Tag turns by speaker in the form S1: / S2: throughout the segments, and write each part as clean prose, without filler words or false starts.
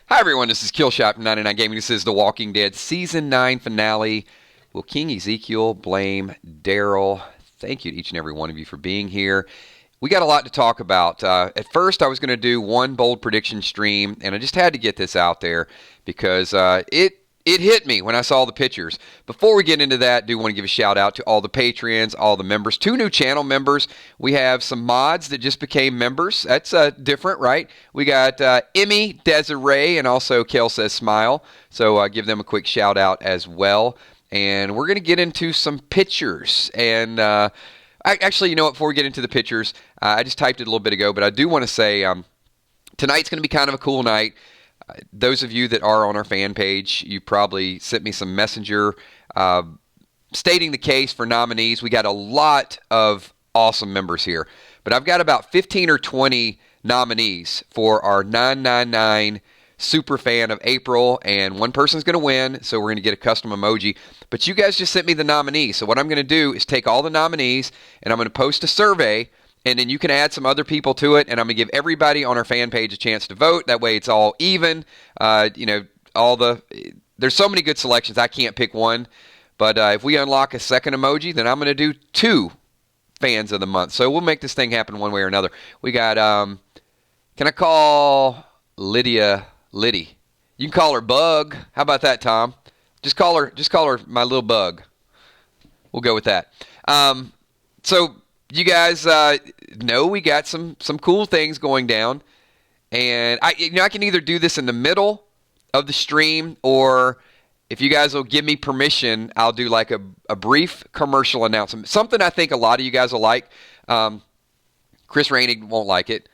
S1: Hi everyone, this is Killshot from 99 Gaming. This is The Walking Dead Season 9 finale. Will King Ezekiel blame Daryl? Thank you to each and every one of you for being here. We got a lot to talk about. At first, I was going to do one bold prediction stream, and I just had to get this out there because it hit me when I saw the pictures. Before we get into that, I do want to give a shout out to all the Patreons, all the members, 2 new channel members. We have some mods that just became members. That's different, right? We got Emmy, Desiree, and also Kel Says Smile. So give them a quick shout out as well. And we're going to get into some pictures. And actually, you know what? Before we get into the pictures, I just typed it a little bit ago, but I do want to say tonight's going to be kind of a cool night. Those of you that are on our fan page, you probably sent me some messenger stating the case for nominees. We got a lot of awesome members here, but I've got about 15 or 20 nominees for our 999 Super Fan of April, and one person's going to win, so we're going to get a custom emoji. But you guys just sent me the nominees, so what I'm going to do is take all the nominees, and I'm going to post a survey, and then you can add some other people to it, and I'm going to give everybody on our fan page a chance to vote. That way it's all even. There's so many good selections, I can't pick one. But if we unlock a second emoji, then I'm going to do 2 fans of the month. So we'll make this thing happen one way or another. We got, can I call Liddy? You can call her Bug. How about that, Tom? Just call her my little bug. We'll go with that. So you guys know we got some cool things going down, and I can either do this in the middle of the stream, or if you guys will give me permission, I'll do like a brief commercial announcement. Something I think a lot of you guys will like. Chris Rainey won't like it.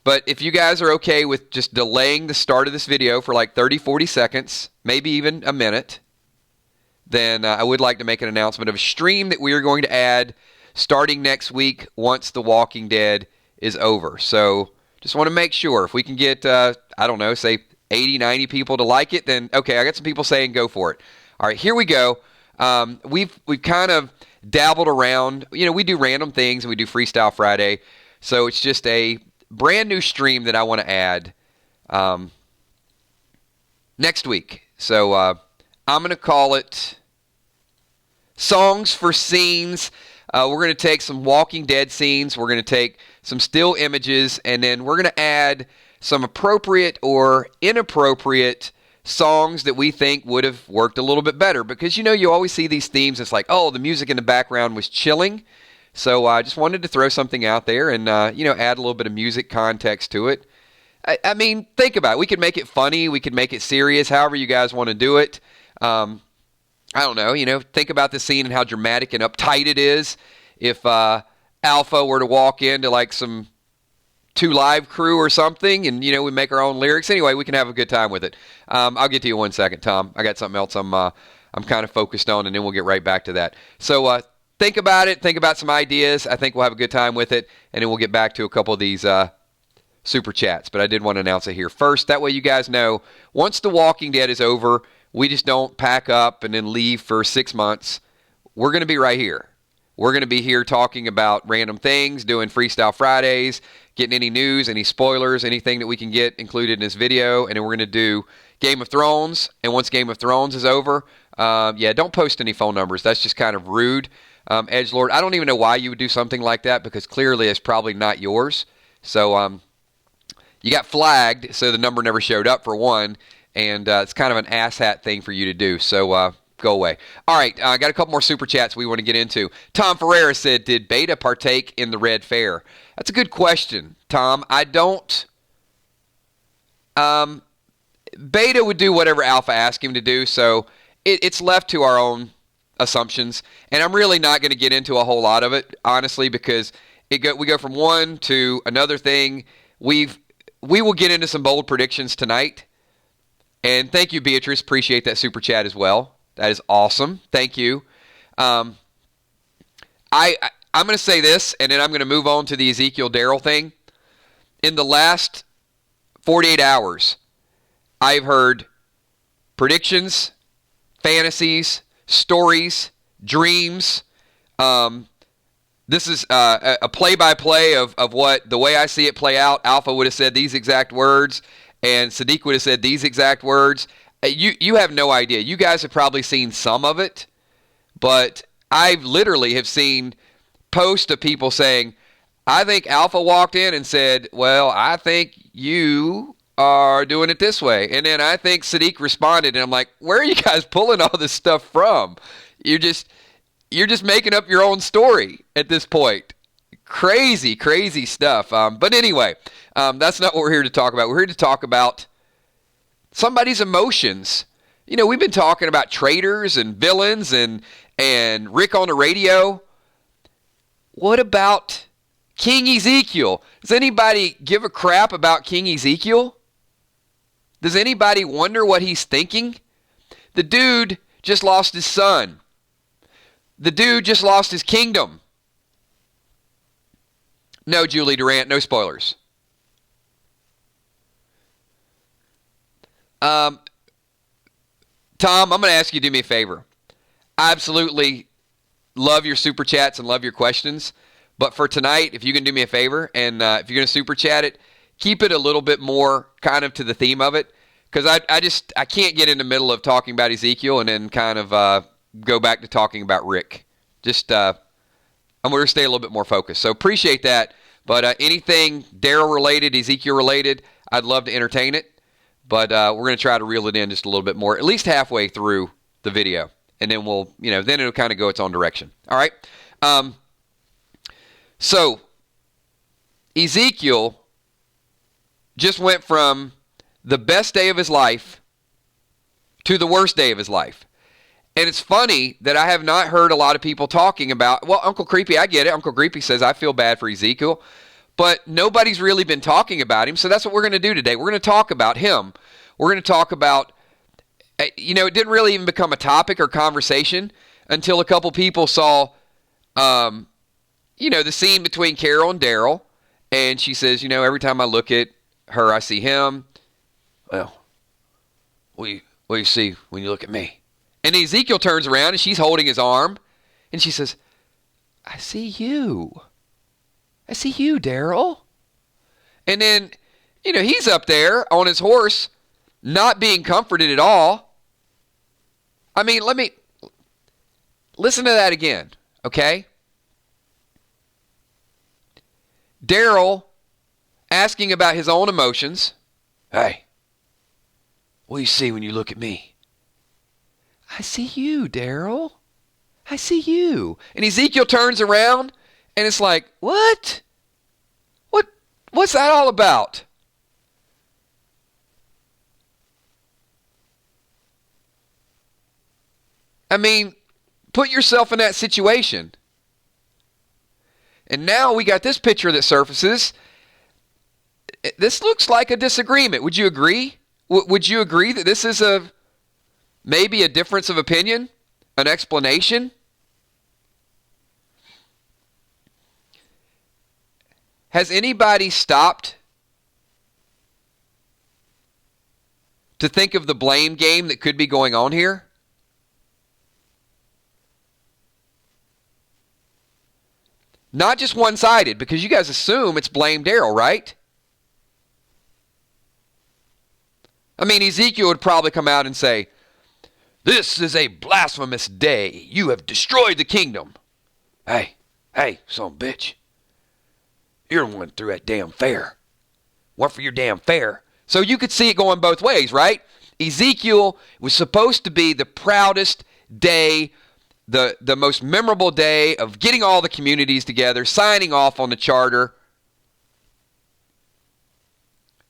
S1: But if you guys are okay with just delaying the start of this video for like 30, 40 seconds, maybe even a minute, then I would like to make an announcement of a stream that we are going to add starting next week once The Walking Dead is over. So just want to make sure if we can get, say 80, 90 people to like it, then okay, I got some people saying go for it. All right, here we go. We've kind of dabbled around. We do random things, and we do Freestyle Friday. So it's just a brand new stream that I want to add next week. So I'm going to call it Songs for Scenes. We're going to take some Walking Dead scenes. We're going to take some still images, and then we're going to add some appropriate or inappropriate songs that we think would have worked a little bit better. Because, you always see these themes. It's like, oh, the music in the background was chilling. So I just wanted to throw something out there and, add a little bit of music context to it. I mean, think about it. We could make it funny. We could make it serious, however you guys want to do it. I don't know, think about the scene and how dramatic and uptight it is. If Alpha were to walk into like some 2 Live crew or something and, we make our own lyrics. Anyway, we can have a good time with it. I'll get to you one second, Tom. I got something else I'm kind of focused on, and then we'll get right back to that. So think about it. Think about some ideas. I think we'll have a good time with it, and then we'll get back to a couple of these super chats. But I did want to announce it here first. That way you guys know, once The Walking Dead is over, we just don't pack up and then leave for 6 months. We're going to be right here. We're going to be here talking about random things, doing Freestyle Fridays, getting any news, any spoilers, anything that we can get included in this video. And then we're going to do Game of Thrones. And once Game of Thrones is over, don't post any phone numbers. That's just kind of rude. Edgelord, I don't even know why you would do something like that, because clearly it's probably not yours. So you got flagged, so the number never showed up, for one. And it's kind of an asshat thing for you to do. So go away. All right, I got a couple more super chats we want to get into. Tom Ferreira said, did Beta partake in the Red Fair? That's a good question, Tom. I don't. Beta would do whatever Alpha asked him to do, so it's left to our own assumptions. And I'm really not going to get into a whole lot of it, honestly, because we go from one to another thing. We will get into some bold predictions tonight. And thank you, Beatrice. Appreciate that super chat as well. That is awesome. Thank you. I'm going to say this, and then I'm going to move on to the Ezekiel Daryl thing. In the last 48 hours, I've heard predictions, fantasies, stories, dreams. This is a play-by-play of what the way I see it play out. Alpha would have said these exact words, and Sadiq would have said these exact words. You have no idea. You guys have probably seen some of it, but I literally have seen posts of people saying, I think Alpha walked in and said, well, I think you are doing it this way. And then I think Sadiq responded, and I'm like, where are you guys pulling all this stuff from? You're just making up your own story at this point. Crazy, crazy stuff. But anyway, that's not what we're here to talk about. We're here to talk about somebody's emotions. You know, we've been talking about traitors and villains and Rick on the radio. What about King Ezekiel? Does anybody give a crap about King Ezekiel? Does anybody wonder what he's thinking? The dude just lost his son. The dude just lost his kingdom. No, Julie Durant, no spoilers. Tom, I'm going to ask you to do me a favor. I absolutely love your super chats and love your questions. But for tonight, if you can do me a favor, and if you're going to super chat it, keep it a little bit more kind of to the theme of it. Because I can't get in the middle of talking about Ezekiel and then kind of go back to talking about Rick. I'm going to stay a little bit more focused. So appreciate that. But anything Daryl related, Ezekiel related, I'd love to entertain it. But we're going to try to reel it in just a little bit more, at least halfway through the video. And then then it'll kind of go its own direction. All right. So Ezekiel just went from the best day of his life to the worst day of his life. And it's funny that I have not heard a lot of people talking about, well, Uncle Creepy, I get it. Uncle Creepy says, I feel bad for Ezekiel. But nobody's really been talking about him, so that's what we're going to do today. We're going to talk about him. We're going to talk about, it didn't really even become a topic or conversation until a couple people saw, the scene between Carol and Daryl. And she says, every time I look at her, I see him. Well, what do you see when you look at me? And Ezekiel turns around and she's holding his arm. And she says, I see you. I see you, Daryl. And then, he's up there on his horse, not being comforted at all. I mean, let me listen to that again, okay? Daryl asking about his own emotions. Hey, what do you see when you look at me? I see you, Daryl. I see you. And Ezekiel turns around, and it's like, what? What's that all about? I mean, put yourself in that situation. And now we got this picture that surfaces. This looks like a disagreement. Would you agree? Would you agree that this is maybe a difference of opinion? An explanation? Has anybody stopped to think of the blame game that could be going on here? Not just one-sided, because you guys assume it's blame Daryl, right? I mean, Ezekiel would probably come out and say, this is a blasphemous day. You have destroyed the kingdom. Hey, son of a bitch. You're the one through that damn fair. What for your damn fair? So you could see it going both ways, right? Ezekiel was supposed to be the proudest day, the most memorable day of getting all the communities together, signing off on the charter.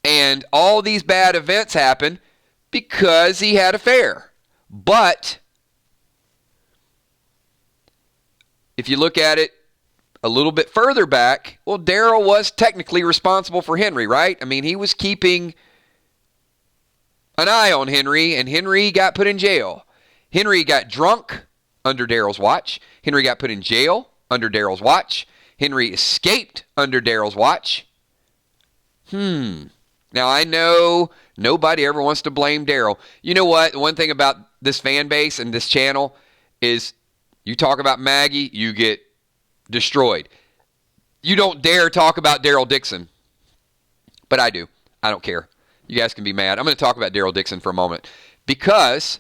S1: And all these bad events happen because he had a fair. But if you look at it a little bit further back, well, Daryl was technically responsible for Henry, right? I mean, he was keeping an eye on Henry, and Henry got put in jail. Henry got drunk under Daryl's watch. Henry got put in jail under Daryl's watch. Henry escaped under Daryl's watch. Now, I know nobody ever wants to blame Daryl. You know what? The one thing about this fan base and this channel is you talk about Maggie, you get destroyed. You don't dare talk about Daryl Dixon. But I do. I don't care. You guys can be mad. I'm going to talk about Daryl Dixon for a moment. Because,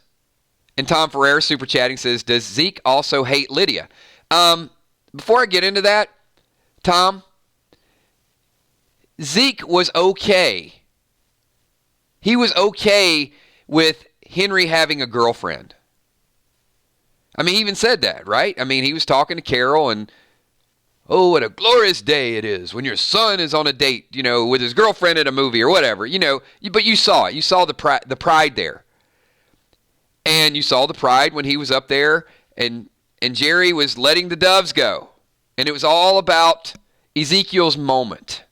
S1: and Tom Ferrer super chatting says, does Zeke also hate Lydia? Before I get into that, Tom, Zeke was okay. He was okay with Henry having a girlfriend. I mean, he even said that, right? I mean, he was talking to Carol and, oh, what a glorious day it is when your son is on a date, with his girlfriend at a movie or whatever, but you saw it. You saw the pride there. And you saw the pride when he was up there and Jerry was letting the doves go. And it was all about Ezekiel's moment.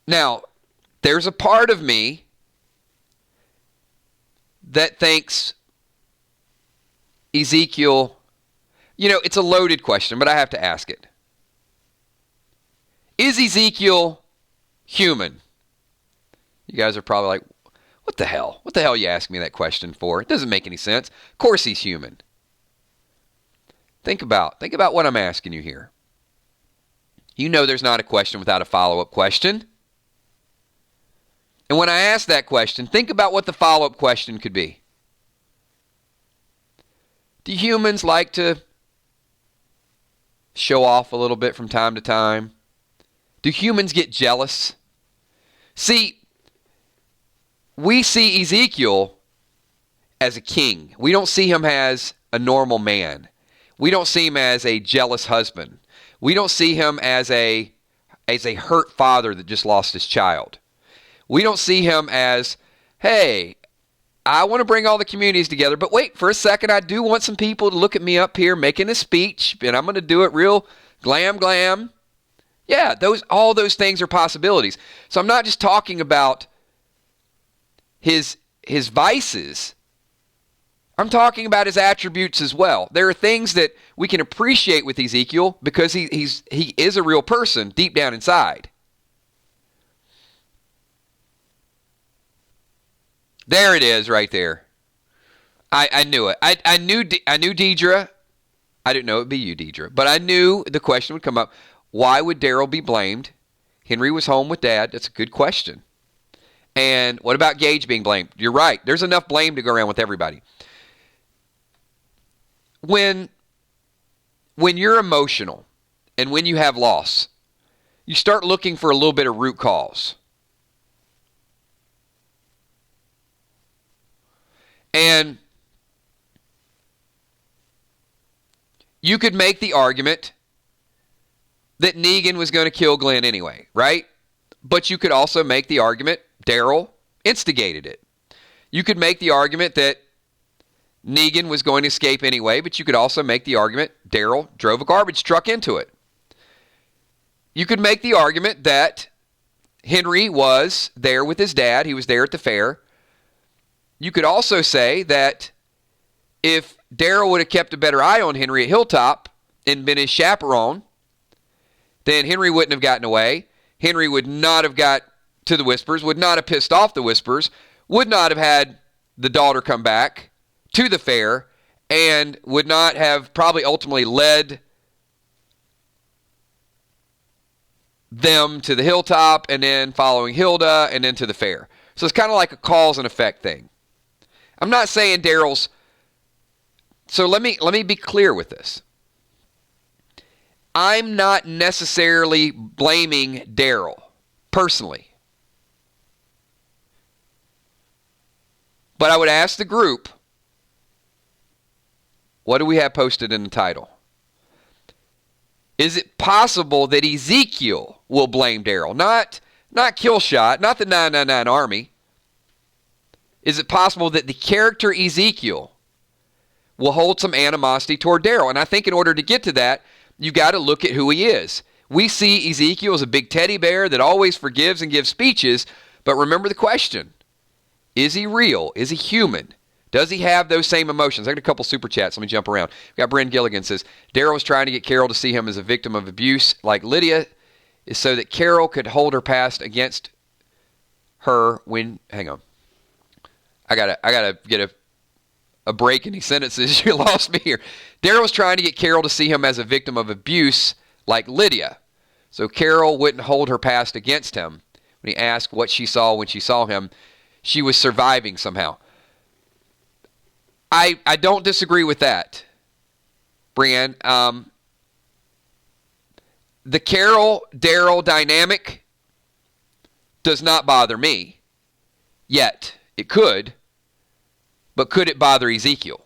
S1: Now, there's a part of me that thinks Ezekiel, it's a loaded question, but I have to ask it. Is Ezekiel human? You guys are probably like, what the hell? What the hell are you asking me that question for? It doesn't make any sense. Of course he's human. Think about what I'm asking you here. There's not a question without a follow-up question. And when I ask that question, think about what the follow-up question could be. Do humans like to show off a little bit from time to time? Do humans get jealous? See, we see Ezekiel as a king. We don't see him as a normal man. We don't see him as a jealous husband. We don't see him as a hurt father that just lost his child. We don't see him as, hey, I want to bring all the communities together, but wait for a second, I do want some people to look at me up here making a speech, and I'm going to do it real glam. Yeah, all those things are possibilities. So I'm not just talking about his vices. I'm talking about his attributes as well. There are things that we can appreciate with Ezekiel because he is a real person deep down inside. There it is right there. I knew it. I knew Deidre. I didn't know it would be you, Deidre. But I knew the question would come up. Why would Daryl be blamed? Henry was home with Dad. That's a good question. And what about Gage being blamed? You're right. There's enough blame to go around with everybody. When you're emotional and when you have loss, you start looking for a little bit of root cause. And you could make the argument that Negan was going to kill Glenn anyway, right? But you could also make the argument Daryl instigated it. You could make the argument that Negan was going to escape anyway, but you could also make the argument Daryl drove a garbage truck into it. You could make the argument that Henry was there with his dad. He was there at the fair. You could also say that if Daryl would have kept a better eye on Henry at Hilltop and been his chaperone, then Henry wouldn't have gotten away. Henry would not have got to the Whispers, would not have pissed off the Whispers, would not have had the daughter come back to the fair, and would not have probably ultimately led them to the Hilltop and then following Hilda and then to the fair. So it's kind of like a cause and effect thing. I'm not saying Daryl's... So let me be clear with this. I'm not necessarily blaming Daryl, personally. But I would ask the group, what do we have posted in the title? Is it possible that Ezekiel will blame Daryl? Not Killshot, not the 999 Army. Is it possible that the character Ezekiel will hold some animosity toward Daryl? And I think in order to get to that, you got to look at who he is. We see Ezekiel as a big teddy bear that always forgives and gives speeches, but remember the question. Is he real? Is he human? Does he have those same emotions? I got a couple super chats. Let me jump around. We got Bryn Gilligan says, Daryl was trying to get Carol to see him as a victim of abuse like Lydia is so that Carol could hold her past against her when... Hang on. I gotta get a break in these sentences. You lost me here. Daryl was trying to get Carol to see him as a victim of abuse like Lydia, So Carol wouldn't hold her past against him. When he asked what she saw when she saw him, she was surviving somehow. I don't disagree with that, Brienne. The Carol-Daryl dynamic does not bother me yet. It could, but could it bother Ezekiel?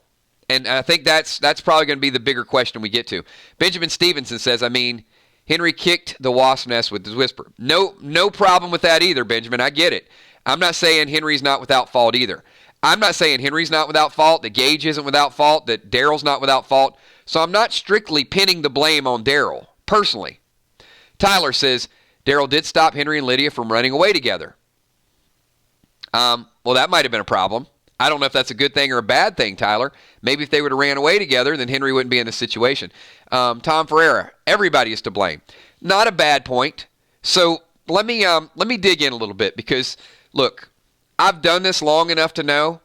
S1: And I think that's probably going to be the bigger question we get to. Benjamin Stevenson says, Henry kicked the wasp nest with his whisper. No problem with that either, Benjamin. I get it. I'm not saying Henry's not without fault either. I'm not saying Henry's not without fault, that Gage isn't without fault, that Daryl's not without fault. So I'm not strictly pinning the blame on Daryl, personally. Tyler says, Daryl did stop Henry and Lydia from running away together. Well, that might have been a problem. I don't know if that's a good thing or a bad thing, Tyler. Maybe if they would have ran away together, then Henry wouldn't be in this situation. Tom Ferreira, everybody is to blame. Not a bad point. So let me dig in a little bit because, look, I've done this long enough to know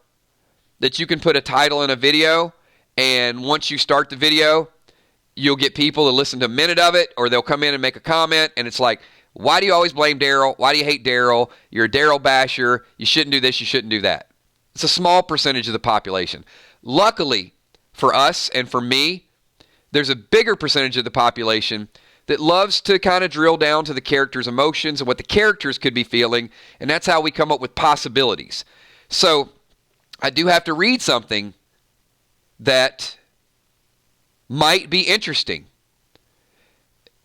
S1: that you can put a title in a video, and once you start the video, you'll get people to listen to a minute of it, or they'll come in and make a comment, and it's like, why do you always blame Daryl? Why do you hate Daryl? You're a Daryl basher. You shouldn't do this. You shouldn't do that. It's a small percentage of the population. Luckily for us and for me, there's a bigger percentage of the population that loves to kind of drill down to the characters' emotions and what the characters could be feeling, and that's how we come up with possibilities. So I do have to read something that might be interesting.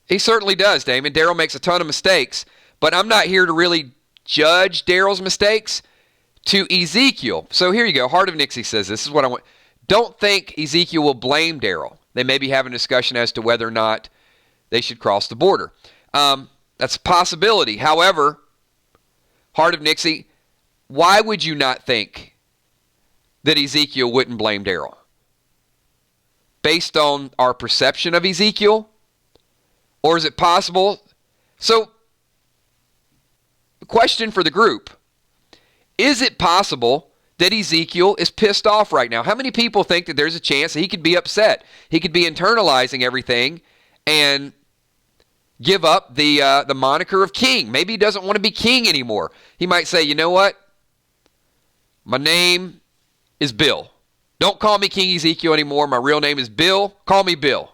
S1: He certainly does, Damon. Daryl makes a ton of mistakes, but I'm not here to really judge Daryl's mistakes. To Ezekiel. So here you go. Heart of Nixie says, this is what I want. Don't think Ezekiel will blame Daryl. They may be having a discussion as to whether or not they should cross the border. That's a possibility. However, Heart of Nixie, why would you not think that Ezekiel wouldn't blame Daryl? Based on our perception of Ezekiel? Or is it possible? So, the question for the group, is it possible that Ezekiel is pissed off right now? How many people think that there's a chance that he could be upset? He could be internalizing everything and give up the moniker of king. Maybe he doesn't want to be king anymore. He might say, you know what? My name is Bill. Don't call me King Ezekiel anymore. My real name is Bill. Call me Bill.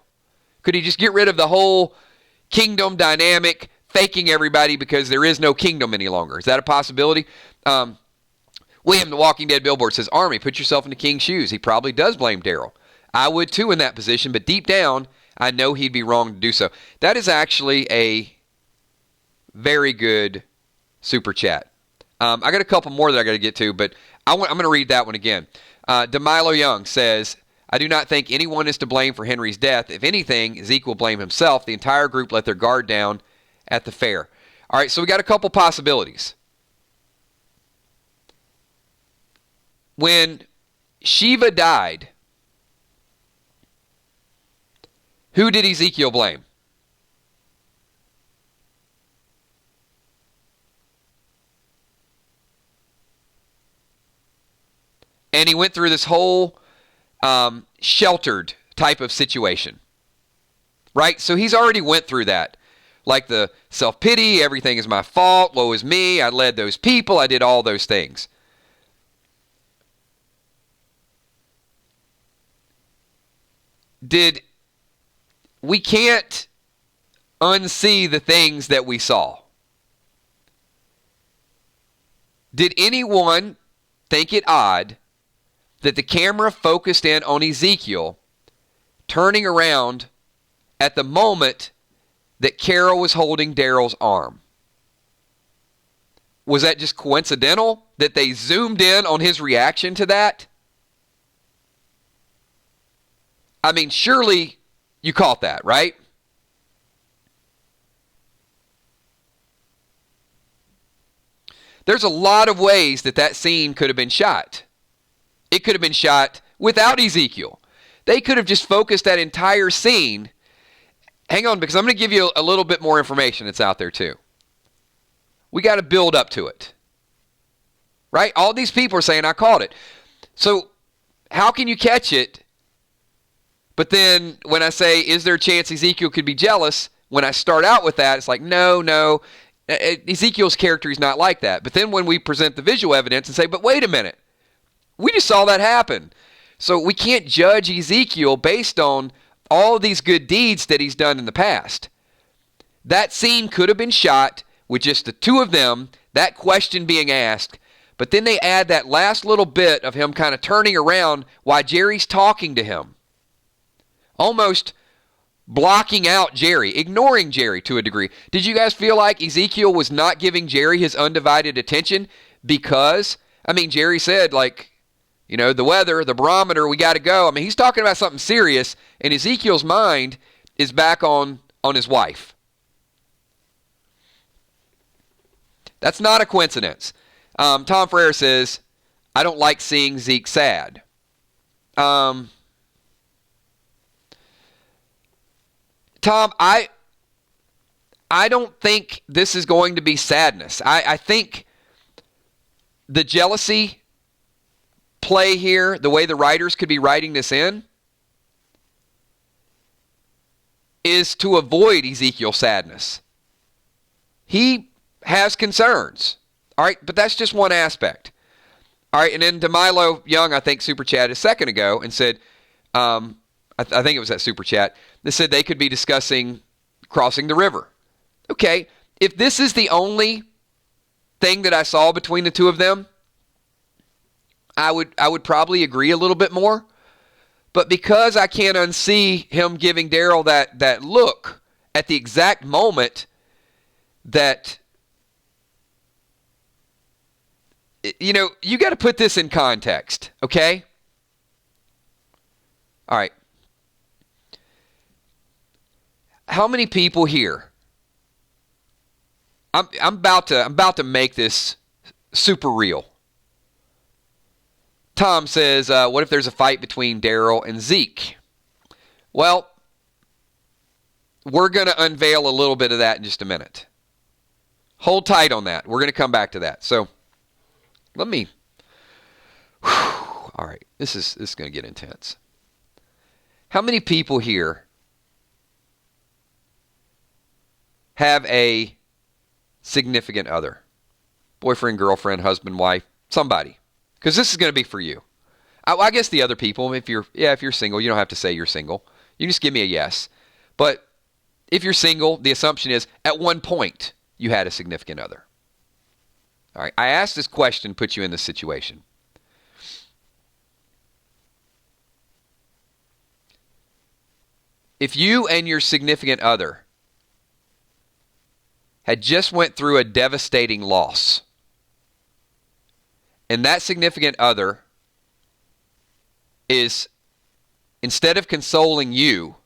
S1: Could he just get rid of the whole kingdom dynamic, faking everybody because there is no kingdom any longer? Is that a possibility? William, the Walking Dead billboard, says, Army, put yourself into King's shoes. He probably does blame Daryl. I would too in that position, but deep down, I know he'd be wrong to do so. That is actually a very good super chat. I got a couple more that I got to get to, but I'm going to read that one again. DeMilo Young says, I do not think anyone is to blame for Henry's death. If anything, Ezekiel will blame himself. The entire group let their guard down at the fair. All right, so we got a couple possibilities. When Shiva died, who did Ezekiel blame? And he went through this whole sheltered type of situation. Right? So he's already went through that. Like the self-pity, everything is my fault, woe is me, I led those people, I did all those things. We can't unsee the things that we saw. Did anyone think it odd that the camera focused in on Ezekiel turning around at the moment that Carol was holding Daryl's arm? Was that just coincidental that they zoomed in on his reaction to that? I mean, surely you caught that, right? There's a lot of ways that scene could have been shot. It could have been shot without Ezekiel. They could have just focused that entire scene. Hang on, because I'm going to give you a little bit more information that's out there too. We got to build up to it. Right? All these people are saying, I caught it. So how can you catch it? But then when I say, is there a chance Ezekiel could be jealous? when I start out with that, it's like, no, Ezekiel's character is not like that. But then when we present the visual evidence and say, but wait a minute, we just saw that happen. So we can't judge Ezekiel based on all of these good deeds that he's done in the past. That scene could have been shot with just the two of them, that question being asked, but then they add that last little bit of him kind of turning around while Jerry's talking to him. Almost blocking out Jerry, ignoring Jerry to a degree. Did you guys feel like Ezekiel was not giving Jerry his undivided attention? Because, Jerry said, the weather, the barometer, we got to go. He's talking about something serious, and Ezekiel's mind is back on his wife. That's not a coincidence. Tom Ferrer says, I don't like seeing Zeke sad. Tom, I don't think this is going to be sadness. I think the jealousy play here, the way the writers could be writing this in, is to avoid Ezekiel's sadness. He has concerns. All right, but that's just one aspect. All right, and then DeMilo Young, I think, super chatted a second ago and said, I think it was that super chat, that said they could be discussing crossing the river. Okay, if this is the only thing that I saw between the two of them, I would probably agree a little bit more. But because I can't unsee him giving Daryl that look at the exact moment that, you got to put this in context, okay? All right. How many people here? I'm about to make this super real. Tom says, what if there's a fight between Daryl and Zeke? Well, we're going to unveil a little bit of that in just a minute. Hold tight on that. We're going to come back to that. So let me. All right, this is going to get intense. How many people here have a significant other? Boyfriend, girlfriend, husband, wife, somebody. Because this is going to be for you. I guess the other people, if you're single, you don't have to say you're single. You just give me a yes. But if you're single, the assumption is at one point you had a significant other. All right, I asked this question, put you in this situation. If you and your significant other had just went through a devastating loss, and that significant other is, instead of consoling you,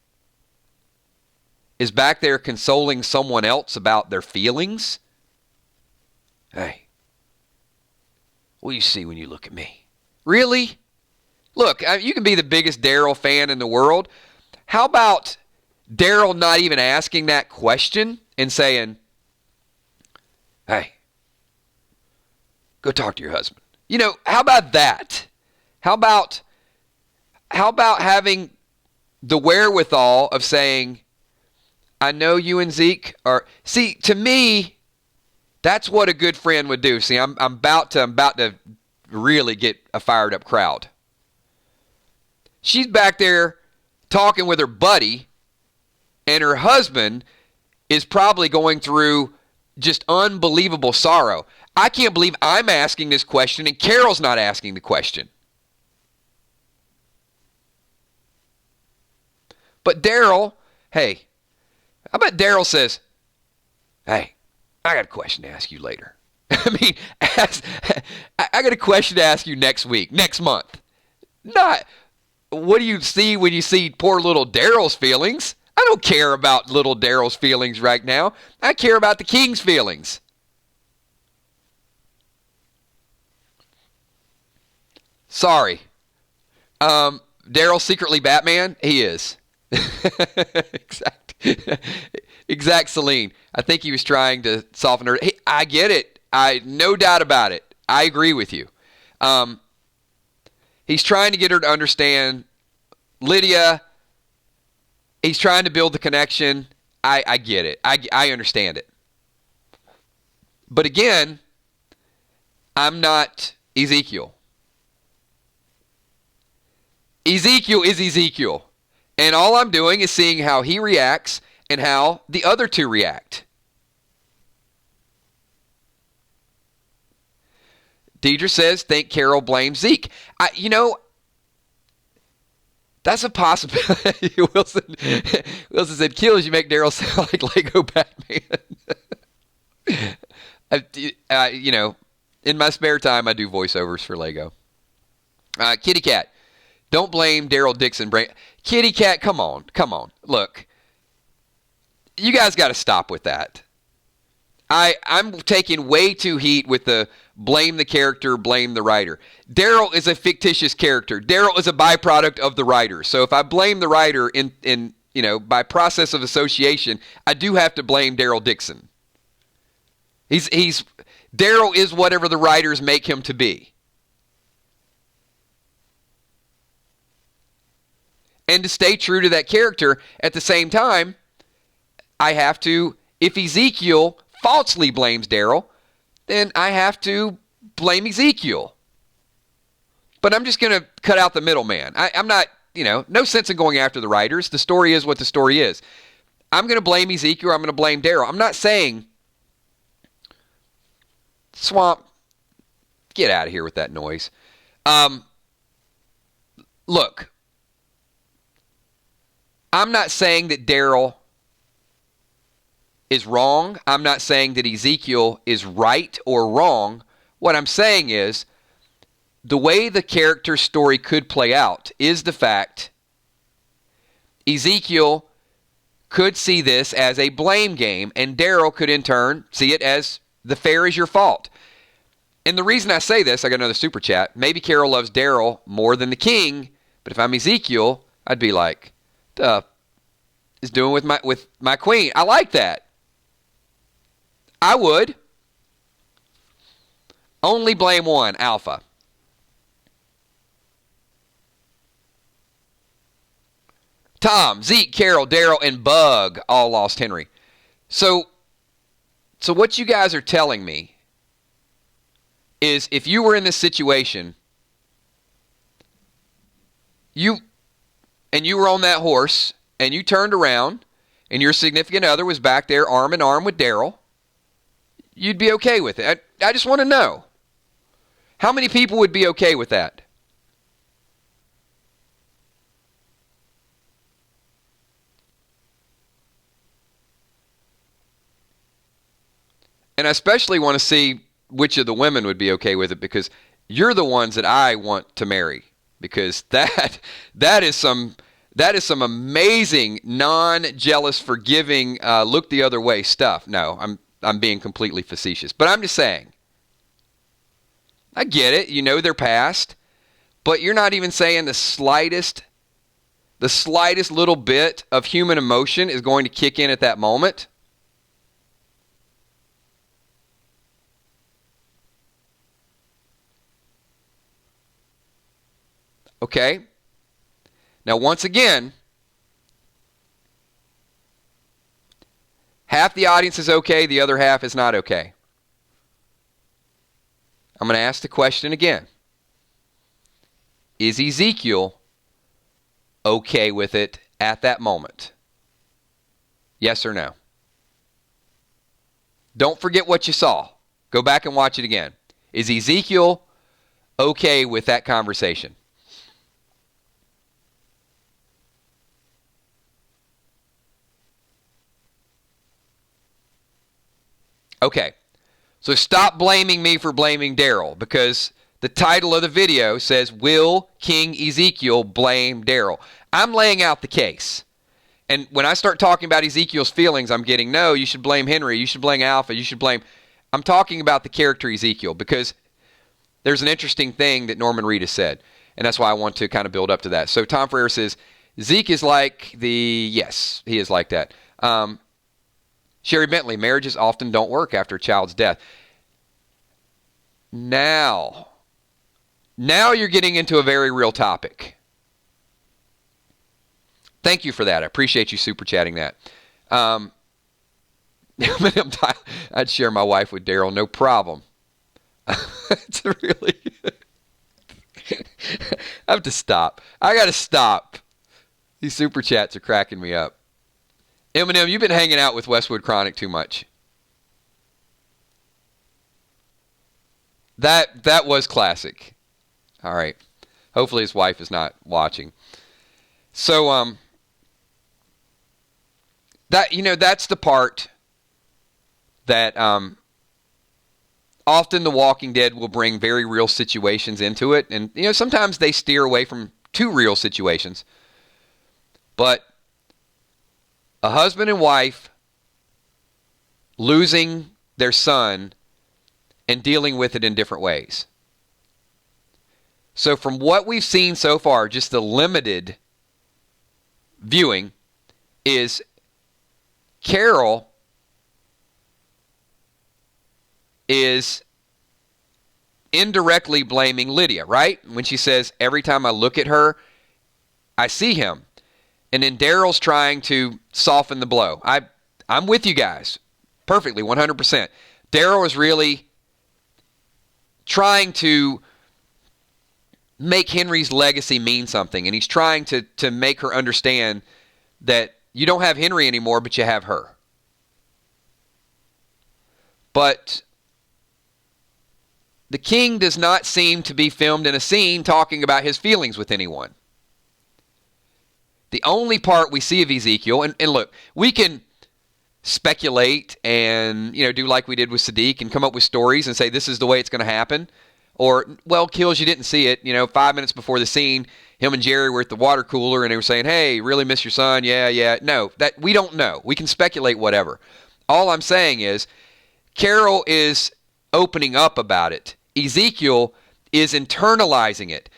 S1: is back there consoling someone else about their feelings, hey, what do you see when you look at me? Really? Look, you can be the biggest Daryl fan in the world. How about Daryl not even asking that question and saying, hey, go talk to your husband? How about that? How about having the wherewithal of saying, I know you and Zeke are, see, to me, that's what a good friend would do. See, I'm about to really get a fired up crowd. She's back there talking with her buddy, and her husband is probably going through just unbelievable sorrow. I can't believe I'm asking this question and Carol's not asking the question. But Daryl, hey, how about Daryl says, hey, I got a question to ask you later. I got a question to ask you next week, next month. Not, what do you see when you see poor little Daryl's feelings? I don't care about little Daryl's feelings right now. I care about the king's feelings. Sorry. Daryl secretly Batman? He is. Exact Celine. I think he was trying to soften her. Hey, I get it. No doubt about it. I agree with you. He's trying to get her to understand Lydia. He's trying to build the connection. I get it. I understand it. But again, I'm not Ezekiel. Ezekiel is Ezekiel. And all I'm doing is seeing how he reacts and how the other two react. Deidre says, think Carol blames Zeke. That's a possibility. Wilson said, kills you make Daryl sound like Lego Batman. In my spare time, I do voiceovers for Lego. Kitty Cat, don't blame Daryl Dixon. Kitty Cat, come on. Look, you guys got to stop with that. I'm taking way too heat with the blame the character, blame the writer. Daryl is a fictitious character. Daryl is a byproduct of the writer. So if I blame the writer in by process of association, I do have to blame Daryl Dixon. Daryl is whatever the writers make him to be. And to stay true to that character, at the same time, I have to, if Ezekiel falsely blames Daryl, then I have to blame Ezekiel. But I'm just going to cut out the middleman. I'm not, no sense in going after the writers. The story is what the story is. I'm going to blame Ezekiel or I'm going to blame Daryl. I'm not saying, Swamp, get out of here with that noise. Look, I'm not saying that Daryl is wrong. I'm not saying that Ezekiel is right or wrong. What I'm saying is the way the character story could play out is the fact Ezekiel could see this as a blame game, and Daryl could in turn see it as the fair is your fault. And the reason I say this, I got another super chat, maybe Carol loves Daryl more than the king, but if I'm Ezekiel, I'd be like, is doing with my queen. I like that. I would. Only blame one, Alpha. Tom, Zeke, Carol, Daryl, and Bug all lost Henry. So what you guys are telling me is if you were in this situation, you were on that horse, and you turned around, and your significant other was back there arm in arm with Daryl, you'd be okay with it. I just want to know. How many people would be okay with that? And I especially want to see which of the women would be okay with it, because you're the ones that I want to marry, because that is some amazing, non-jealous, forgiving, look the other way stuff. No, I'm being completely facetious, but I'm just saying. I get it. You know their past, but you're not even saying the slightest little bit of human emotion is going to kick in at that moment. Okay? Now, once again, half the audience is okay, the other half is not okay. I'm going to ask the question again. Is Ezekiel okay with it at that moment? Yes or no? Don't forget what you saw. Go back and watch it again. Is Ezekiel okay with that conversation? Okay, so stop blaming me for blaming Daryl, because the title of the video says, Will King Ezekiel blame Daryl? I'm laying out the case. And when I start talking about Ezekiel's feelings, I'm getting, no, you should blame Henry, you should blame Alpha, you should blame... I'm talking about the character Ezekiel, because there's an interesting thing that Norman Reed has said, and that's why I want to kind of build up to that. So Tom Ferrer says, Zeke is like the... Yes, he is like that. Sherry Bentley, marriages often don't work after a child's death. Now you're getting into a very real topic. Thank you for that. I appreciate you super chatting that. I'd share my wife with Daryl, no problem. It's really... I have to stop. I got to stop. These super chats are cracking me up. Eminem, you've been hanging out with Westwood Chronic too much. That was classic. All right. Hopefully his wife is not watching. So that's the part that often The Walking Dead will bring very real situations into it, and sometimes they steer away from too real situations. But a husband and wife losing their son and dealing with it in different ways. So from what we've seen so far, just the limited viewing, is Carol is indirectly blaming Lydia, right? When she says, every time I look at her, I see him. And then Daryl's trying to soften the blow. I'm with you guys perfectly, 100%. Daryl is really trying to make Henry's legacy mean something, and he's trying to make her understand that you don't have Henry anymore, but you have her. But the king does not seem to be filmed in a scene talking about his feelings with anyone. The only part we see of Ezekiel, and look, we can speculate and do like we did with Sadiq and come up with stories and say this is the way it's going to happen. Or, well, Kills, you didn't see it. 5 minutes before the scene, him and Jerry were at the water cooler and they were saying, hey, really miss your son? Yeah. No, that we don't know. We can speculate whatever. All I'm saying is Carol is opening up about it. Ezekiel is internalizing it.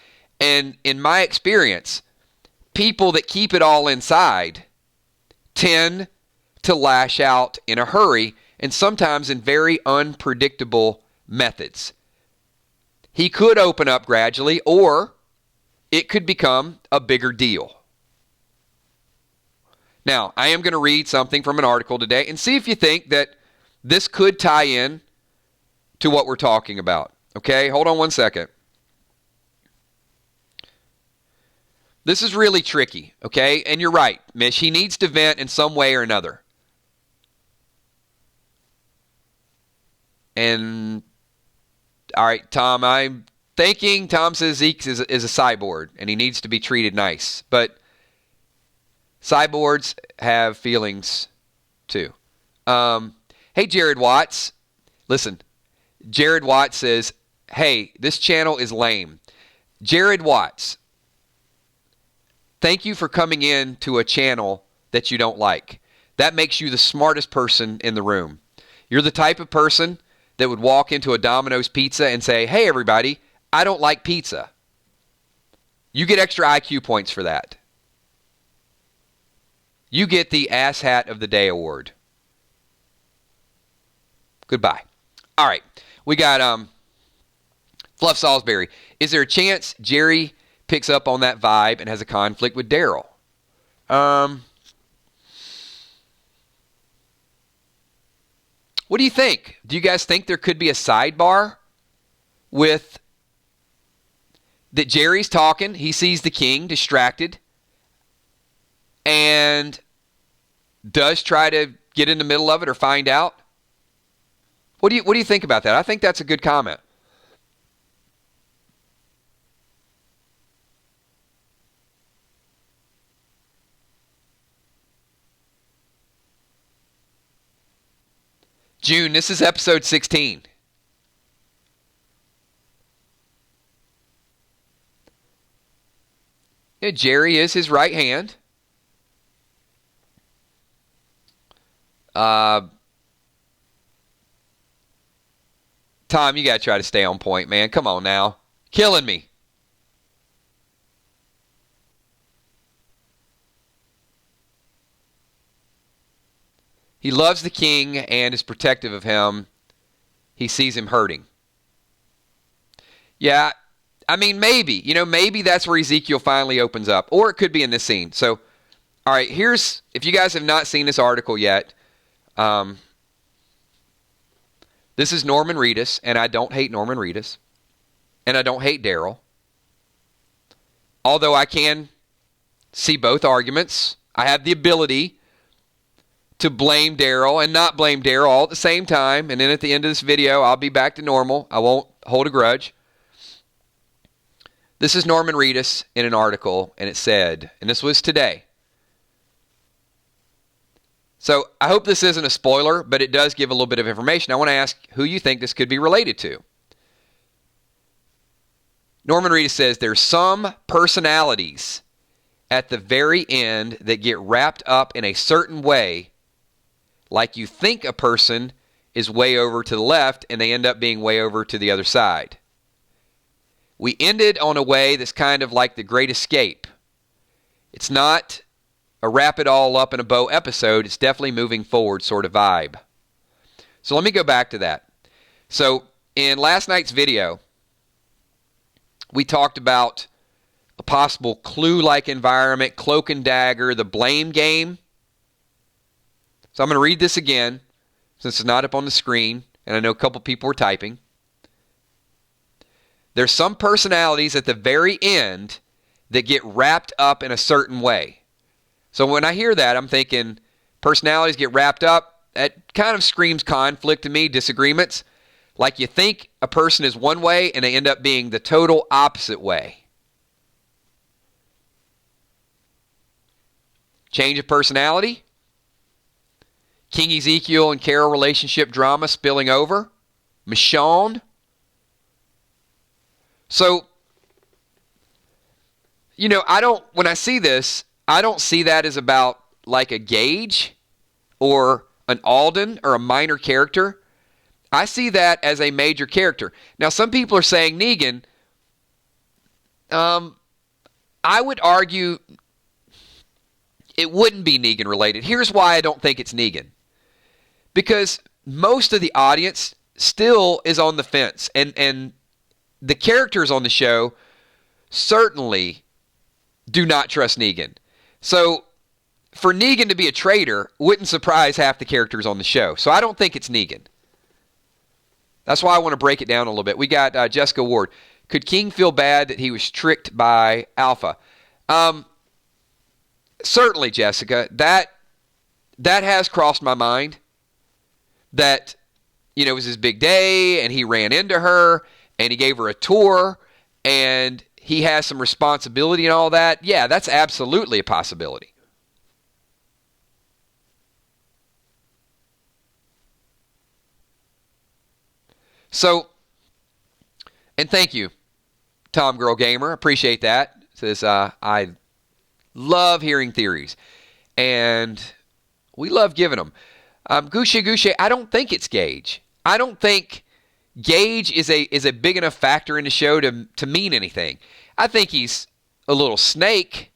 S1: And in my experience, people that keep it all inside tend to lash out in a hurry and sometimes in very unpredictable methods. He could open up gradually, or it could become a bigger deal. Now, I am going to read something from an article today and see if you think that this could tie in to what we're talking about. Okay, hold on one second. This is really tricky, okay? And you're right, Mish. He needs to vent in some way or another. And, all right, Tom, I'm thinking, Tom says Zeke is a cyborg, and he needs to be treated nice. But cyborgs have feelings, too. Hey, Jared Watts. Listen, Jared Watts says, hey, this channel is lame. Jared Watts, thank you for coming in to a channel that you don't like. That makes you the smartest person in the room. You're the type of person that would walk into a Domino's Pizza and say, hey, everybody, I don't like pizza. You get extra IQ points for that. You get the Ass Hat of the Day award. Goodbye. All right. We got Fluff Salisbury. Is there a chance Jerry picks up on that vibe and has a conflict with Daryl? What do you think? Do you guys think there could be a sidebar with that Jerry's talking, he sees the king distracted, and does try to get in the middle of it or find out? What do you think about that? I think that's a good comment. June, this is episode 16. Yeah, Jerry is his right hand. Tom, you got to try to stay on point, man. Come on now. Killing me. He loves the king and is protective of him. He sees him hurting. Yeah, I mean, maybe. Maybe that's where Ezekiel finally opens up. Or it could be in this scene. So, all right, if you guys have not seen this article yet, This is Norman Reedus, and I don't hate Norman Reedus, and I don't hate Daryl. Although I can see both arguments. I have the ability to blame Daryl and not blame Daryl all at the same time. And then at the end of this video, I'll be back to normal. I won't hold a grudge. This is Norman Reedus in an article, and it said, and this was today. So I hope this isn't a spoiler, but it does give a little bit of information. I want to ask who you think this could be related to. Norman Reedus says there's some personalities at the very end that get wrapped up in a certain way, like you think a person is way over to the left and they end up being way over to the other side. We ended on a way that's kind of like The Great Escape. It's not a wrap it all up in a bow episode. It's definitely moving forward sort of vibe. So let me go back to that. So in last night's video, we talked about a possible Clue-like environment, cloak and dagger, the blame game. So I'm going to read this again, since it's not up on the screen, and I know a couple people are typing. There's some personalities at the very end that get wrapped up in a certain way. So when I hear that, I'm thinking personalities get wrapped up. That kind of screams conflict to me, disagreements. Like you think a person is one way and they end up being the total opposite way. Change of personality. King Ezekiel and Carol relationship drama spilling over. Michonne. So, when I see this, I don't see that as about like a Gage or an Alden or a minor character. I see that as a major character. Now, some people are saying Negan. I would argue it wouldn't be Negan related. Here's why I don't think it's Negan. Because most of the audience still is on the fence. And the characters on the show certainly do not trust Negan. So for Negan to be a traitor wouldn't surprise half the characters on the show. So I don't think it's Negan. That's why I want to break it down a little bit. We got Jessica Ward. Could King feel bad that he was tricked by Alpha? Certainly, Jessica. That has crossed my mind. That, it was his big day, and he ran into her, and he gave her a tour, and he has some responsibility and all that. Yeah, that's absolutely a possibility. So, and thank you, Tom Girl Gamer. Appreciate that. Says, I love hearing theories. And we love giving them. Gouche, I don't think it's Gage. I don't think Gage is a big enough factor in the show to mean anything. I think he's a little snake,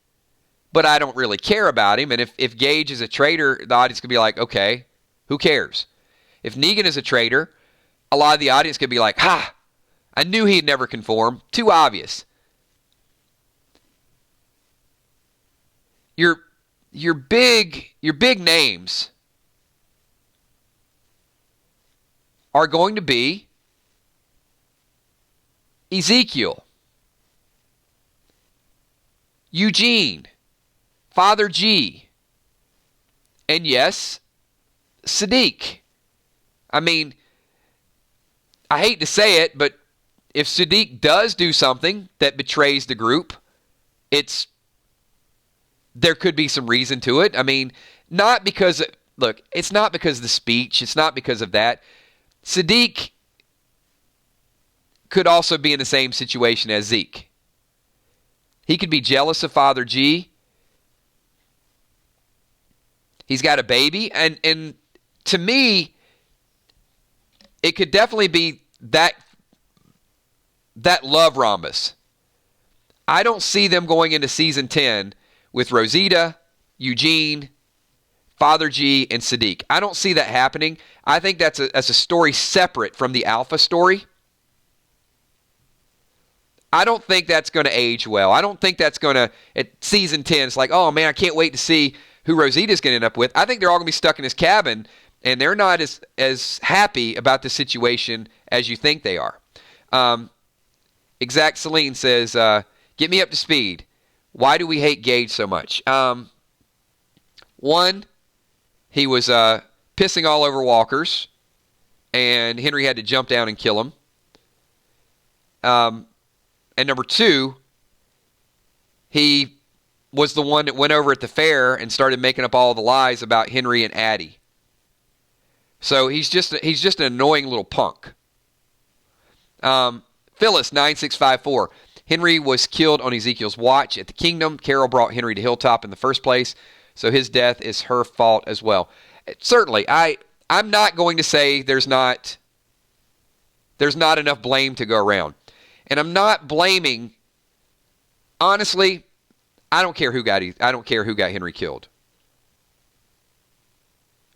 S1: but I don't really care about him. And if Gage is a traitor, the audience could be like, okay, who cares? If Negan is a traitor, a lot of the audience could be like, ha, I knew he'd never conform. Too obvious. Your big names are going to be Ezekiel, Eugene, Father G, and yes, Sadiq. I mean, I hate to say it, but if Sadiq does do something that betrays the group, there could be some reason to it. I mean, not because, look, it's not because of the speech. It's not because of that. Sadiq could also be in the same situation as Zeke. He could be jealous of Father G. He's got a baby. And to me, it could definitely be that love rhombus. I don't see them going into season 10 with Rosita, Eugene, Father G, and Sadiq. I don't see that happening. I think that's a story separate from the Alpha story. I don't think that's going to age well. I don't think that's going to, at season 10, it's like, oh man, I can't wait to see who Rosita's going to end up with. I think they're all going to be stuck in his cabin And they're not as happy about the situation as you think they are. Exact Celine says, get me up to speed. Why do we hate Gage so much? One, he was pissing all over walkers, and Henry had to jump down and kill him. And number two, he was the one that went over at the fair and started making up all the lies about Henry and Addie. So he's just an annoying little punk. Phyllis 9654. Henry was killed on Ezekiel's watch at the kingdom. Carol brought Henry to Hilltop in the first place, so his death is her fault as well. Certainly, I'm not going to say there's not enough blame to go around. And I'm not blaming, honestly, I don't care who got Henry killed.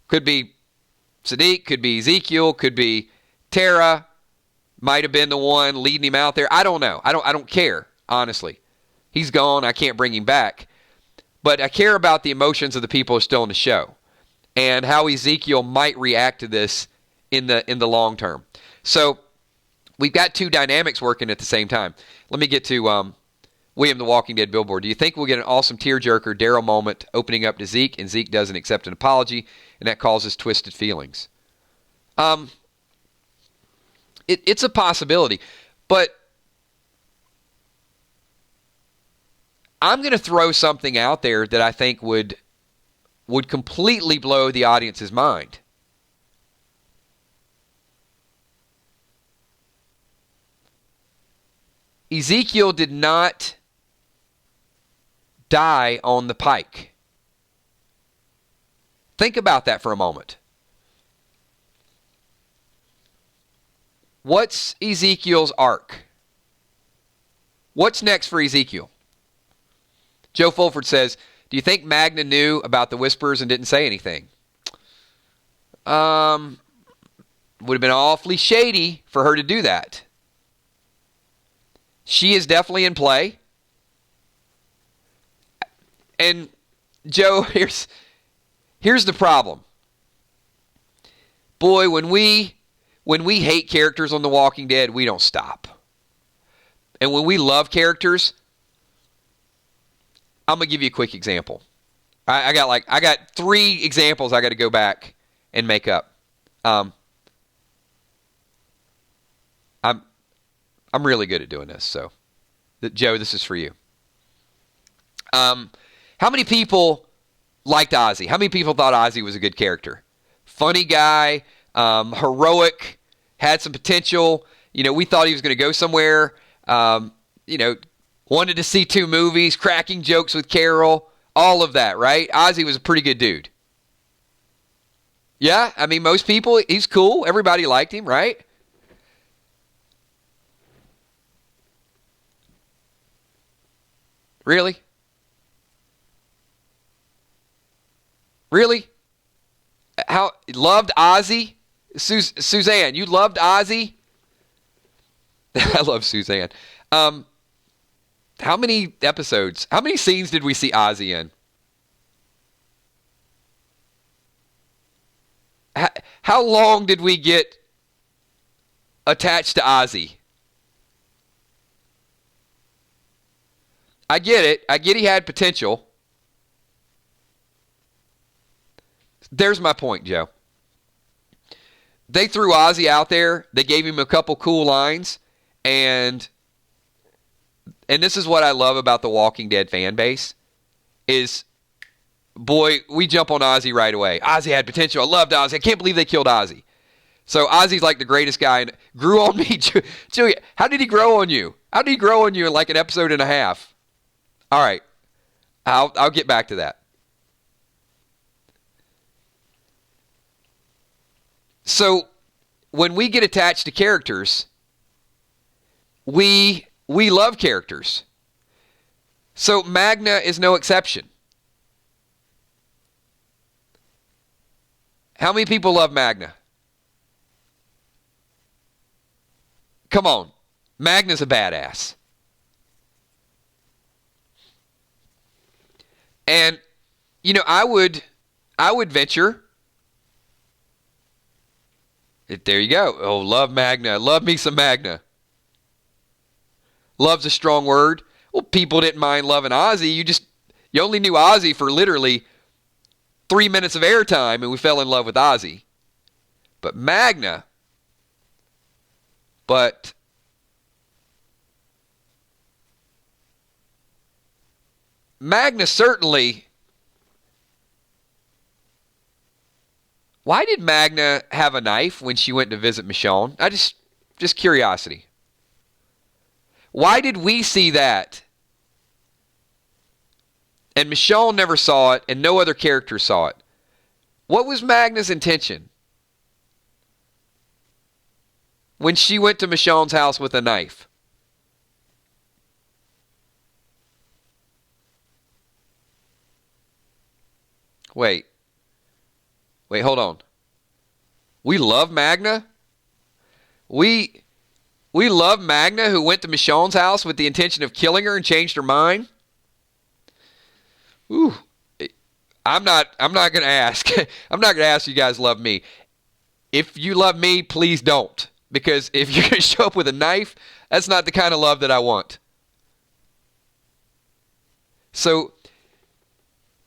S1: Could be Sadiq, could be Ezekiel, could be Tara, might have been the one leading him out there. I don't know. I don't care, honestly. He's gone. I can't bring him back. But I care about the emotions of the people who are still in the show and how Ezekiel might react to this in the long term. So we've got two dynamics working at the same time. Let me get to William the Walking Dead billboard. Do you think we'll get an awesome tearjerker Daryl moment opening up to Zeke, and Zeke doesn't accept an apology, and that causes twisted feelings? It's a possibility, but I'm going to throw something out there that I think would completely blow the audience's mind. Ezekiel did not die on the pike. Think about that for a moment. What's Ezekiel's arc? What's next for Ezekiel? Joe Fulford says, do you think Magna knew about the whispers and didn't say anything? Would have been awfully shady for her to do that. She is definitely in play. And Joe, here's the problem. Boy, when we hate characters on The Walking Dead, we don't stop. And when we love characters, I'm gonna give you a quick example. I got 3 examples I got to go back and make up. I'm really good at doing this, so Joe, this is for you. How many people liked Ozzy? How many people thought Ozzy was a good character? Funny guy, heroic, had some potential. We thought he was going to go somewhere. Wanted to see 2 movies, cracking jokes with Carol, all of that, right? Ozzy was a pretty good dude. Yeah, I mean, most people, he's cool. Everybody liked him, right? Really? Really? How loved Ozzy? Suzanne, you loved Ozzy? I love Suzanne. How many episodes, how many scenes did we see Ozzy in? How long did we get attached to Ozzy? I get it. I get he had potential. There's my point, Joe. They threw Ozzy out there. They gave him a couple cool lines. And this is what I love about the Walking Dead fan base is, boy, we jump on Ozzy right away. Ozzy had potential. I loved Ozzy. I can't believe they killed Ozzy. So Ozzy's like the greatest guy. And grew on me. Julia, how did he grow on you? How did he grow on you in like an episode and a half? All right. I'll get back to that. So when we get attached to characters, we love characters. So Magna is no exception. How many people love Magna? Come on. Magna's a badass. And I would venture There you go. Oh, love Magna. Love me some Magna. Love's a strong word. Well, people didn't mind loving Ozzy. You only knew Ozzy for literally 3 minutes of airtime, and we fell in love with Ozzy. But Magna, certainly. Why did Magna have a knife when she went to visit Michonne? Just curiosity. Why did we see that? And Michonne never saw it, and no other character saw it. What was Magna's intention when she went to Michonne's house with a knife? Wait, hold on. We love Magna? We love Magna, who went to Michonne's house with the intention of killing her and changed her mind? Ooh. I'm not going to ask. I'm not going to ask you guys love me. If you love me, please don't. Because if you're going to show up with a knife, that's not the kind of love that I want. So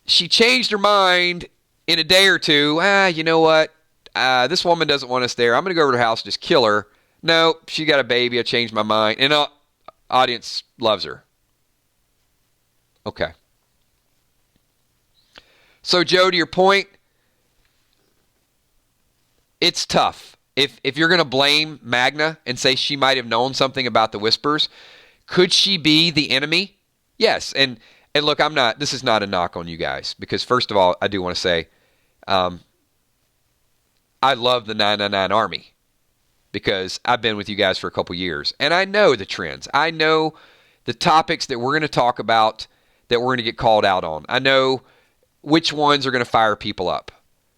S1: she changed her mind in a day or two. You know what? This woman doesn't want us there. I'm going to go over to her house and just kill her. No, she got a baby. I changed my mind. And audience loves her. Okay. So, Joe, to your point, it's tough. If you're going to blame Magna and say she might have known something about the Whispers, could she be the enemy? Yes. And look, this is not a knock on you guys, because first of all, I do want to say, I love the 999 Army because I've been with you guys for a couple years, and I know the trends. I know the topics that we're going to talk about that we're going to get called out on. I know which ones are going to fire people up.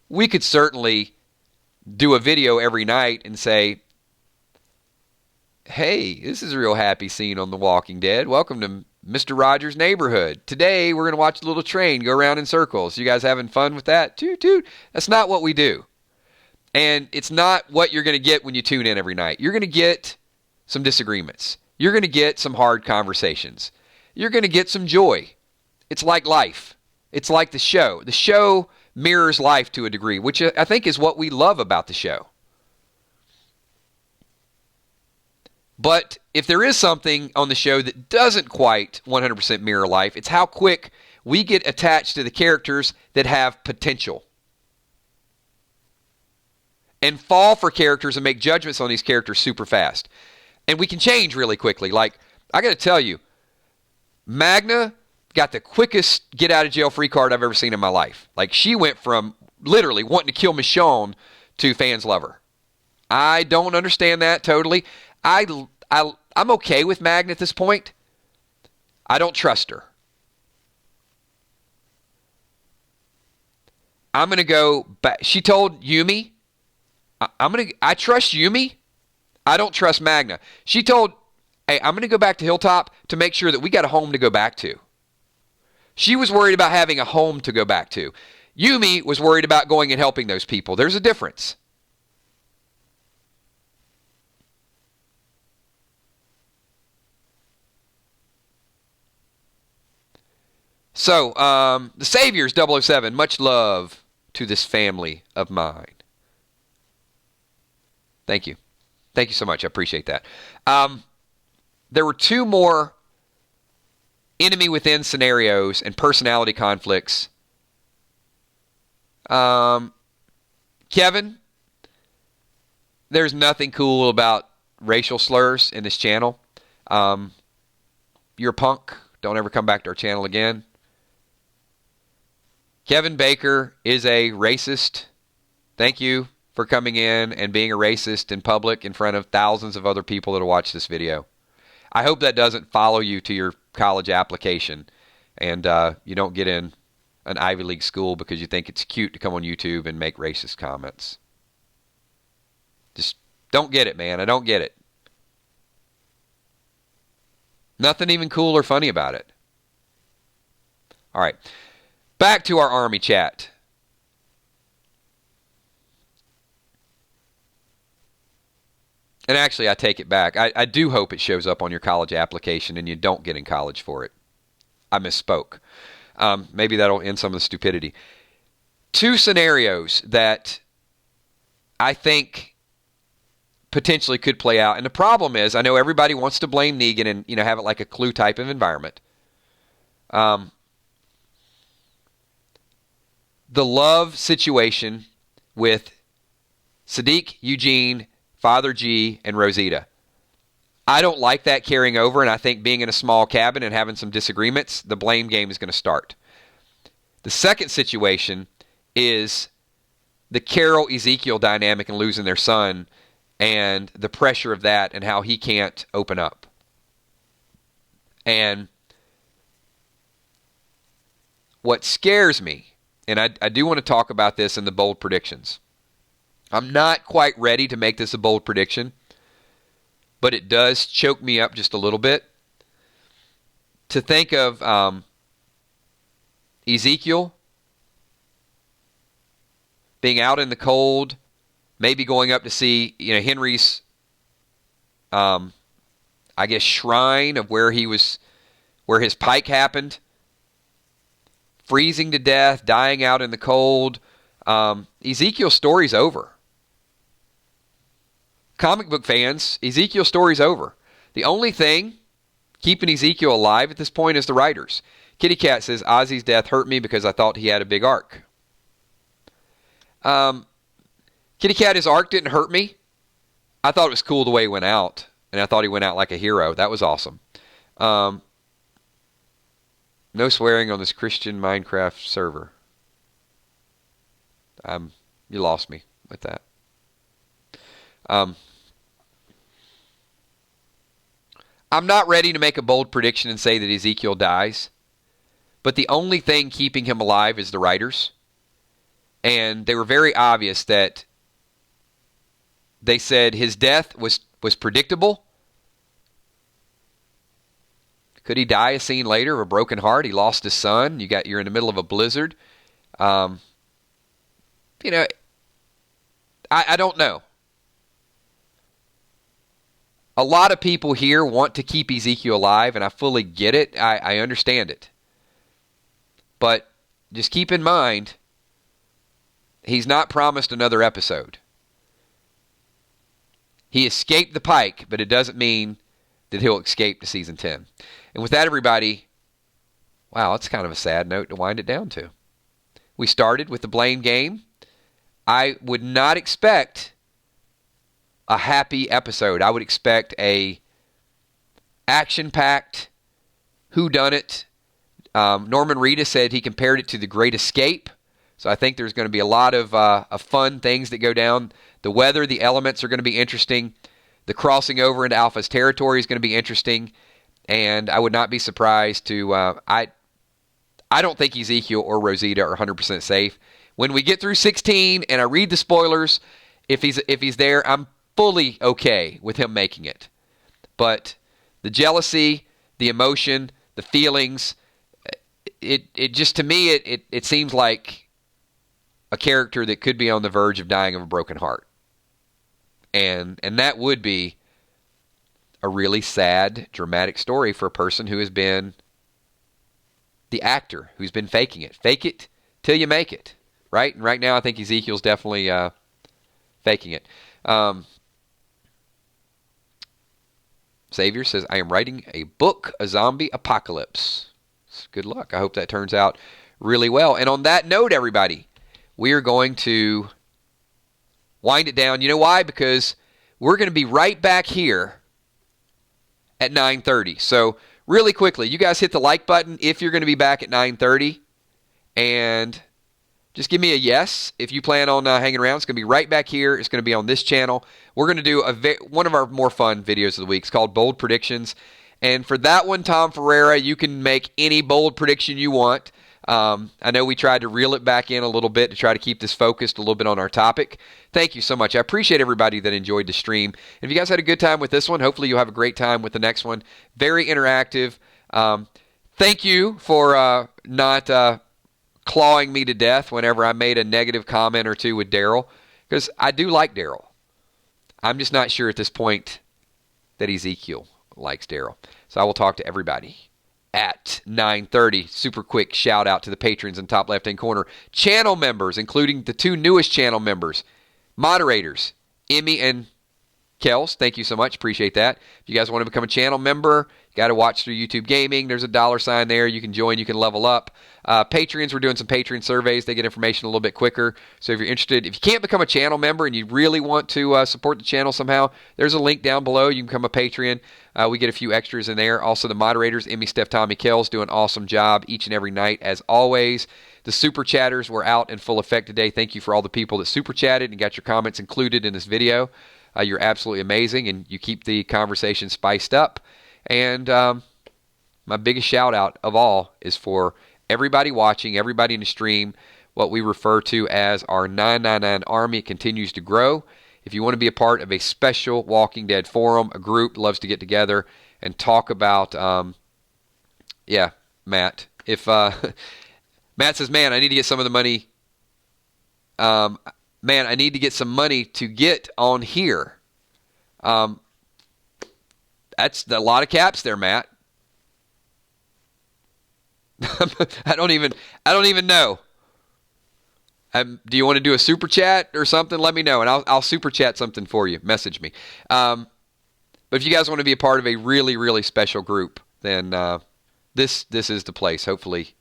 S1: We could certainly do a video every night and say, hey, this is a real happy scene on The Walking Dead. Welcome to Mr. Rogers' neighborhood. Today, we're going to watch a little train go around in circles. You guys having fun with that? Toot, toot. That's not what we do. And it's not what you're going to get when you tune in every night. You're going to get some disagreements. You're going to get some hard conversations. You're going to get some joy. It's like life. It's like the show. The show mirrors life to a degree, which I think is what we love about the show. But if there is something on the show that doesn't quite 100% mirror life, it's how quick we get attached to the characters that have potential. And fall for characters and make judgments on these characters super fast. And we can change really quickly. Like, I got to tell you, Magna got the quickest get-out-of-jail-free card I've ever seen in my life. Like, she went from literally wanting to kill Michonne to fans love her. I don't understand that totally. I'm okay with Magna at this point. I don't trust her. I'm going to go back. She told Yumi, I trust Yumi. I don't trust Magna. She told, hey, I'm going to go back to Hilltop to make sure that we got a home to go back to. She was worried about having a home to go back to. Yumi was worried about going and helping those people. There's a difference. So, the Saviors 007, much love to this family of mine. Thank you. Thank you so much. I appreciate that. There were two more enemy within scenarios and personality conflicts. Kevin, there's nothing cool about racial slurs in this channel. You're a punk. Don't ever come back to our channel again. Kevin Baker is a racist. Thank you for coming in and being a racist in public in front of thousands of other people that will watch this video. I hope that doesn't follow you to your college application and you don't get in an Ivy League school because you think it's cute to come on YouTube and make racist comments. Just don't get it, man. I don't get it. Nothing even cool or funny about it. All right. Back to our Army chat. And actually, I take it back. I do hope it shows up on your college application and you don't get in college for it. I misspoke. Maybe that'll end some of the stupidity. Two scenarios that I think potentially could play out. And the problem is, I know everybody wants to blame Negan and have it like a Clue type of environment. The love situation with Sadiq, Eugene, Father G, and Rosita. I don't like that carrying over, and I think being in a small cabin and having some disagreements, the blame game is going to start. The second situation is the Carol-Ezekiel dynamic and losing their son and the pressure of that and how he can't open up. And what scares me, and I do want to talk about this in the bold predictions. I'm not quite ready to make this a bold prediction, but it does choke me up just a little bit to think of Ezekiel being out in the cold, maybe going up to see Henry's, I guess, shrine of where his pike happened, freezing to death, dying out in the cold. Ezekiel's story's over. Comic book fans, Ezekiel's story's over. The only thing keeping Ezekiel alive at this point is the writers. Kitty Cat says, Ozzy's death hurt me because I thought he had a big arc. Kitty Cat, his arc didn't hurt me. I thought it was cool the way he went out, and I thought he went out like a hero. That was awesome. No swearing on this Christian Minecraft server. You lost me with that. I'm not ready to make a bold prediction and say that Ezekiel dies, but the only thing keeping him alive is the writers. And they were very obvious that they said his death was predictable. Could he die a scene later of a broken heart? He lost his son. You're in the middle of a blizzard. I don't know. A lot of people here want to keep Ezekiel alive, and I fully get it. I understand it. But just keep in mind, he's not promised another episode. He escaped the pike, but it doesn't mean that he'll escape to season 10. And with that, everybody, wow, that's kind of a sad note to wind it down to. We started with the blame game. I would not expect a happy episode. I would expect a action-packed whodunit. Norman Reedus said he compared it to The Great Escape. So I think there's going to be a lot of fun things that go down. The weather, the elements are going to be interesting. The crossing over into Alpha's territory is going to be interesting. And I would not be surprised to... I don't think Ezekiel or Rosita are 100% safe. When we get through 16 and I read the spoilers, if he's there, I'm fully okay with him making it. But the jealousy, the emotion, the feelings, it just, to me, it seems like a character that could be on the verge of dying of a broken heart. And that would be a really sad, dramatic story for a person who has been the actor, who's been faking it. Fake it till you make it, right? And right now I think Ezekiel's definitely faking it. Xavier says, I am writing a book, A Zombie Apocalypse. Good luck. I hope that turns out really well. And on that note, everybody, we are going to wind it down. You know why? Because we're going to be right back here at 9:30. So really quickly, you guys hit the like button if you're going to be back at 9:30. And just give me a yes if you plan on hanging around. It's going to be right back here. It's going to be on this channel. We're going to do one of our more fun videos of the week. It's called Bold Predictions. And for that one, Tom Ferreira, you can make any bold prediction you want. I know we tried to reel it back in a little bit to try to keep this focused a little bit on our topic. Thank you so much. I appreciate everybody that enjoyed the stream. If you guys had a good time with this one, hopefully you'll have a great time with the next one. Very interactive. Thank you for not clawing me to death whenever I made a negative comment or two with Daryl, because I do like Daryl. I'm just not sure at this point that Ezekiel likes Daryl. So I will talk to everybody at 9:30. Super quick shout out to the patrons in top left-hand corner. Channel members, including the 2 newest channel members. Moderators, Emmy and Kels, thank you so much. Appreciate that. If you guys want to become a channel member, you got to watch through YouTube Gaming. There's a $sign there. You can join. You can level up. Patreons, we're doing some Patreon surveys. They get information a little bit quicker. So if you're interested, if you can't become a channel member and you really want to support the channel somehow, there's a link down below. You can become a Patreon. We get a few extras in there. Also, the moderators, Emmy, Steph, Tommy, Kels, do an awesome job each and every night, as always. The super chatters were out in full effect today. Thank you for all the people that super chatted and got your comments included in this video. You're absolutely amazing, and you keep the conversation spiced up. And my biggest shout out of all is for everybody watching, everybody in the stream, what we refer to as our 999 Army. It continues to grow. If you want to be a part of a special Walking Dead forum, a group loves to get together and talk about, Matt. If Matt says, man, I need to get some of the money. Man, I need to get some money to get on here. That's a lot of caps there, Matt. I don't even know. Do you want to do a super chat or something? Let me know, and I'll super chat something for you. Message me. But if you guys want to be a part of a really, really special group, then this is the place. Hopefully,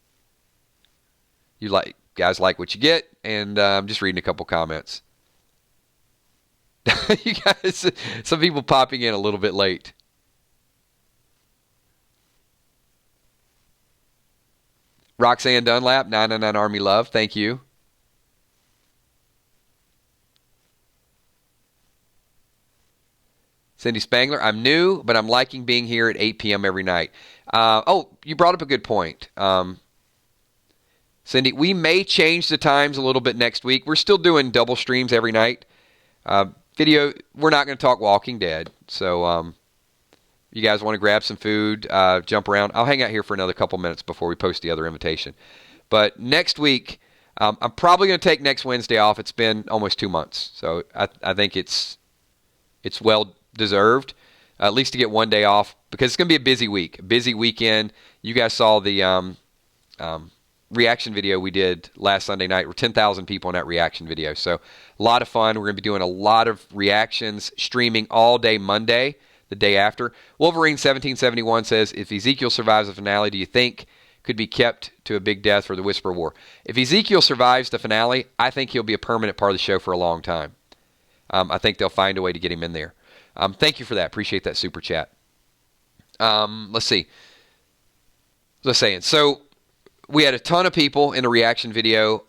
S1: you guys like what you get, and I'm just reading a couple comments. You guys, some people popping in a little bit late. Roxanne Dunlap, 999 Army Love, thank you. Cindy Spangler, I'm new, but I'm liking being here at 8 p.m. every night. You brought up a good point. Cindy, we may change the times a little bit next week. We're still doing double streams every night. Video, we're not going to talk Walking Dead. So you guys want to grab some food, jump around. I'll hang out here for another couple minutes before we post the other invitation. But next week, I'm probably going to take next Wednesday off. It's been almost 2 months. So I think it's well deserved, at least to get one day off, because it's going to be a busy week, a busy weekend. You guys saw the reaction video we did last Sunday night. We're 10,000 people in that reaction video. So a lot of fun. We're going to be doing a lot of reactions, streaming all day Monday, the day after. Wolverine 1771 says, if Ezekiel survives the finale, do you think could be kept to a big death for the Whisper War? If Ezekiel survives the finale, I think he'll be a permanent part of the show for a long time. I think they'll find a way to get him in there. Thank you for that. Appreciate that super chat. Let's see. As I was saying, so we had a ton of people in the reaction video.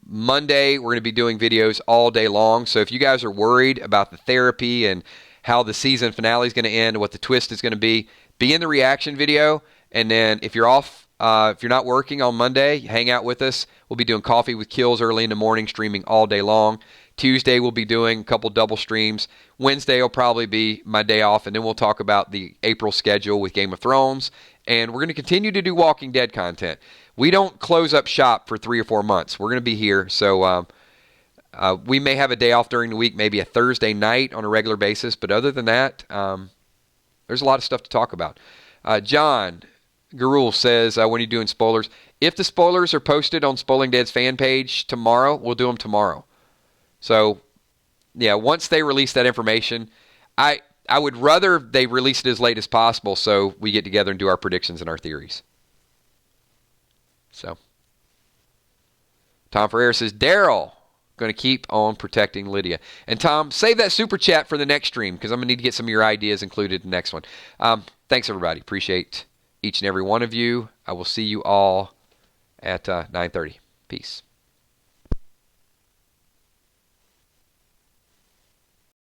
S1: Monday, we're going to be doing videos all day long. So if you guys are worried about the therapy and how the season finale is going to end, what the twist is going to be in the reaction video. And then if you're off, if you're not working on Monday, hang out with us. We'll be doing Coffee with Kills early in the morning, streaming all day long. Tuesday, we'll be doing a couple double streams. Wednesday will probably be my day off, and then we'll talk about the April schedule with Game of Thrones. And we're going to continue to do Walking Dead content. We don't close up shop for 3 or 4 months. We're going to be here. So we may have a day off during the week, maybe a Thursday night on a regular basis. But other than that, there's a lot of stuff to talk about. John Garul says, when are you doing spoilers? If the spoilers are posted on Spoiling Dead's fan page tomorrow, we'll do them tomorrow. So, yeah, once they release that information, I would rather they release it as late as possible so we get together and do our predictions and our theories. So, Tom Ferreira says, Daryl, going to keep on protecting Lydia. And Tom, save that super chat for the next stream, because I'm going to need to get some of your ideas included in the next one. Thanks, everybody. Appreciate each and every one of you. I will see you all at 9:30. Peace.